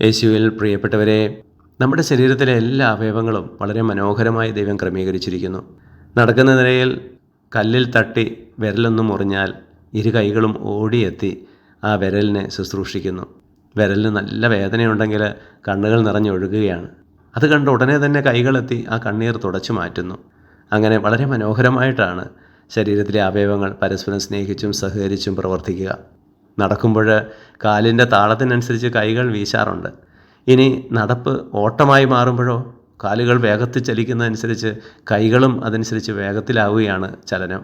യേശുവിൽ പ്രിയപ്പെട്ടവരെ, നമ്മുടെ ശരീരത്തിലെ എല്ലാ അവയവങ്ങളും വളരെ മനോഹരമായി ദൈവം ക്രമീകരിച്ചിരിക്കുന്നു. നടക്കുന്ന നിലയിൽ കല്ലിൽ തട്ടി വിരലൊന്ന് മുറിഞ്ഞാൽ ഇരു കൈകളും ഓടിയെത്തി ആ വിരലിനെ ശുശ്രൂഷിക്കുന്നു. വിരലിന് നല്ല വേദനയുണ്ടെങ്കിൽ കണ്ണുകൾ നിറഞ്ഞൊഴുകുകയാണ്. അത് കണ്ട് ഉടനെ തന്നെ കൈകളെത്തി ആ കണ്ണീർ തുടച്ചു മാറ്റുന്നു. അങ്ങനെ വളരെ മനോഹരമായിട്ടാണ് ശരീരത്തിലെ അവയവങ്ങൾ പരസ്പരം സ്നേഹിച്ചും സഹകരിച്ചും പ്രവർത്തിക്കുക. നടക്കുമ്പോൾ കാലിൻ്റെ താളത്തിനനുസരിച്ച് കൈകൾ വീശാറുണ്ട്. ഇനി നടപ്പ് ഓട്ടമായി മാറുമ്പോഴോ കാലുകൾ വേഗത്തിൽ ചലിക്കുന്നതനുസരിച്ച് കൈകളും അതനുസരിച്ച് വേഗത്തിലാവുകയാണ് ചലനം.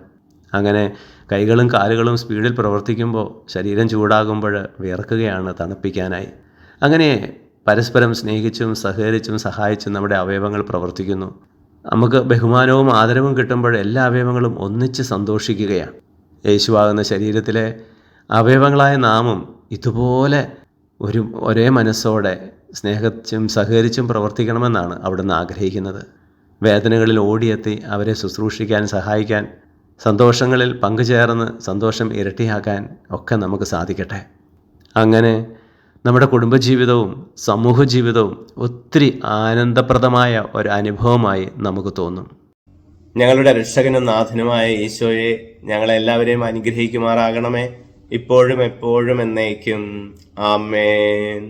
അങ്ങനെ കൈകളും കാലുകളും സ്പീഡിൽ പ്രവർത്തിക്കുമ്പോൾ ശരീരം ചൂടാകുമ്പോൾ വിയർക്കുകയാണ് തണുപ്പിക്കാനായി. അങ്ങനെ പരസ്പരം സ്നേഹിച്ചും സഹകരിച്ചും സഹായിച്ചും നമ്മുടെ അവയവങ്ങൾ പ്രവർത്തിക്കുന്നു. നമുക്ക് ബഹുമാനവും ആദരവും കിട്ടുമ്പോൾ എല്ലാ അവയവങ്ങളും ഒന്നിച്ച് സന്തോഷിക്കുകയാണ്. യേശുവാകുന്ന ശരീരത്തിലെ അവയവങ്ങളായ നാമും ഇതുപോലെ ഒരേ മനസ്സോടെ സ്നേഹിച്ചും സഹകരിച്ചും പ്രവർത്തിക്കണമെന്നാണ് അവിടുന്ന് ആഗ്രഹിക്കുന്നത്. വേദനകളിൽ ഓടിയെത്തി അവരെ ശുശ്രൂഷിക്കാൻ, സഹായിക്കാൻ, സന്തോഷങ്ങളിൽ പങ്കുചേർന്ന് സന്തോഷം ഇരട്ടിയാക്കാൻ ഒക്കെ നമുക്ക് സാധിക്കട്ടെ. അങ്ങനെ നമ്മുടെ കുടുംബജീവിതവും സമൂഹ ജീവിതവും ഒത്തിരി ആനന്ദപ്രദമായ ഒരു അനുഭവമായി നമുക്ക് തോന്നും. ഞങ്ങളുടെ രക്ഷകനും നാഥനുമായ ഈശോയെ, ഞങ്ങളെല്ലാവരെയും അനുഗ്രഹിക്കുമാറാകണമേ, ഇപ്പോഴും എപ്പോഴും എന്നേക്കും. ആമേൻ.